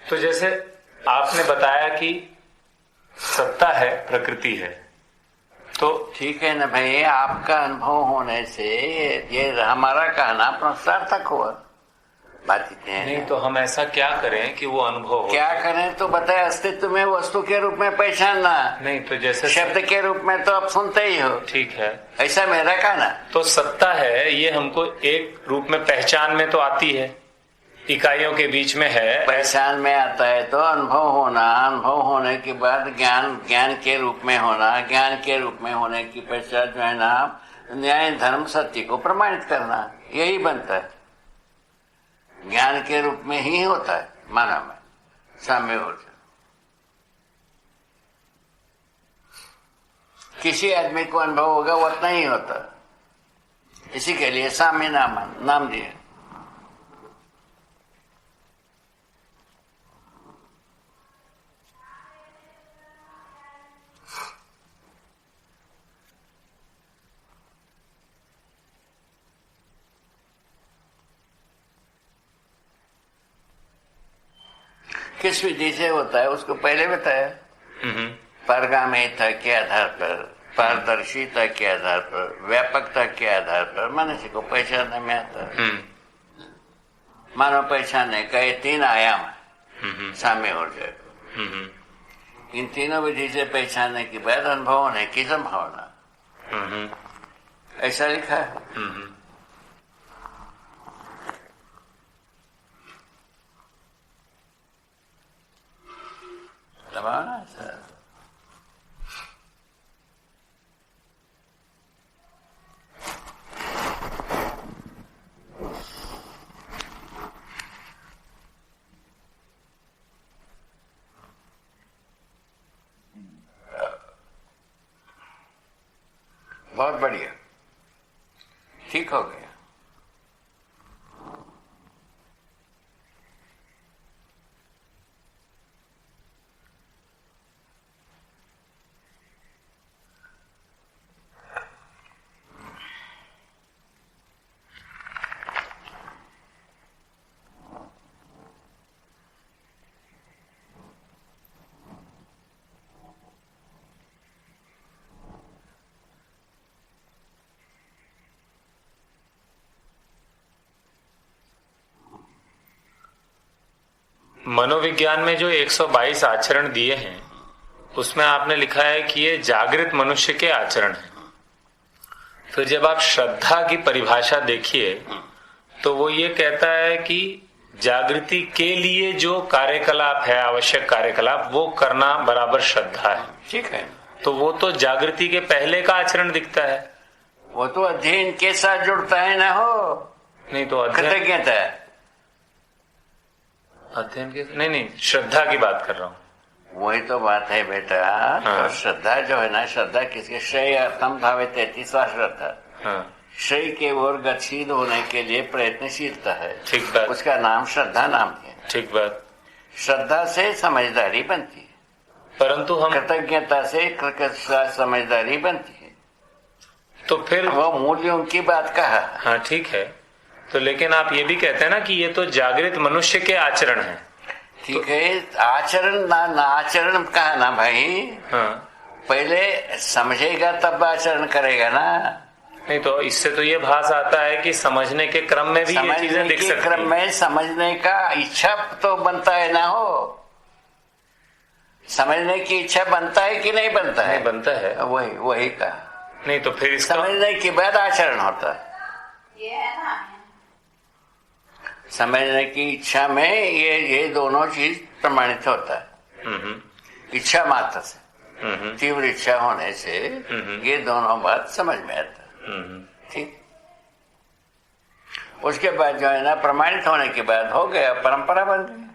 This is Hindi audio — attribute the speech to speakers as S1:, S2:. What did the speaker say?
S1: तो जैसे आपने बताया कि सत्ता है, प्रकृति है, तो
S2: ठीक है ना भाई, आपका अनुभव होने से ये हमारा कहना अपना सार्थक हुआ। बात इतनी है।
S1: नहीं तो हम ऐसा क्या करें कि वो अनुभव हो?
S2: क्या करें तो बताए, अस्तित्व में वस्तु के रूप में पहचानना।
S1: नहीं तो जैसे
S2: शब्द के रूप में तो आप सुनते ही हो।
S1: ठीक है,
S2: ऐसा मेरा कहना।
S1: तो सत्ता है ये हमको एक रूप में पहचान में तो आती है, इकाइयों के बीच में है,
S2: पहचान में आता है तो अनुभव होना, अनुभव होने के बाद ज्ञान, ज्ञान के रूप में होना, ज्ञान के रूप में होने की पश्चात जो है ना न्याय धर्म सत्य को प्रमाणित करना, यही बनता है। ज्ञान के रूप में ही होता है मानव में साम्य ऊर्जा। किसी आदमी को अनुभव होगा वो उतना ही होता, इसी के लिए साम्य नाम दिए। किस विधि से होता है उसको पहले बताया। पारगामिता के आधार पर, पारदर्शिता के आधार पर, व्यापकता के आधार पर मनुष्य को पहचानने में आता है। मानव पहचानने का ये 3 आयाम है साम्य ऊर्जा को। इन तीनों विधि से पहचानने के बाद अनुभव होने की संभावना, ऐसा लिखा है। सर बहुत बढ़िया, ठीक हो गया।
S1: मनोविज्ञान में जो 122 आचरण दिए हैं उसमें आपने लिखा है कि ये जागृत मनुष्य के आचरण हैं। फिर जब आप श्रद्धा की परिभाषा देखिए तो वो ये कहता है कि जागृति के लिए जो कार्यकलाप है, आवश्यक कार्यकलाप, वो करना बराबर श्रद्धा है।
S2: ठीक है,
S1: तो वो तो जागृति के पहले का आचरण दिखता है।
S2: वो तो अध्ययन के साथ जुड़ता है ना हो।
S1: नहीं तो
S2: कृतज्ञता है,
S1: अध्ययन के नहीं, श्रद्धा की बात कर रहा हूँ।
S2: वही तो बात है बेटा।
S1: हाँ।
S2: तो श्रद्धा जो है ना, श्रद्धा किसके? श्रेय अर्थम भावे 33वां श्रद्धा।
S1: हाँ।
S2: श्रेय के ओर गतिशील होने के लिए प्रयत्नशीलता है।
S1: ठीक बात।
S2: उसका नाम श्रद्धा नाम है।
S1: ठीक बात।
S2: श्रद्धा से समझदारी बनती है,
S1: परंतु हम
S2: कृतज्ञता से समझदारी बनती है।
S1: तो फिर
S2: वो मूल्यों की बात कहा।
S1: हाँ ठीक है, तो लेकिन आप ये भी कहते हैं ना कि ये तो जागृत मनुष्य के आचरण हैं।
S2: ठीक है, आचरण ना आचरण कहा ना भाई।
S1: हाँ।
S2: पहले समझेगा तब आचरण करेगा ना।
S1: नहीं तो इससे तो ये भास आता है कि समझने के क्रम में भी ये चीजें दिख सकती हैं।
S2: क्रम में समझने का इच्छा तो बनता है ना हो। समझने की इच्छा बनता है कि नहीं बनता है?
S1: नहीं बनता है।
S2: वही कहा।
S1: नहीं तो फिर इसका
S2: समझने के बाद आचरण होता है। समझने की इच्छा में ये दोनों चीज प्रमाणित होता है। इच्छा मात्र से, तीव्र इच्छा होने से ये दोनों बात समझ में आता है। ठीक, उसके बाद जो है ना प्रमाणित होने के बाद हो गया, परंपरा बन गई।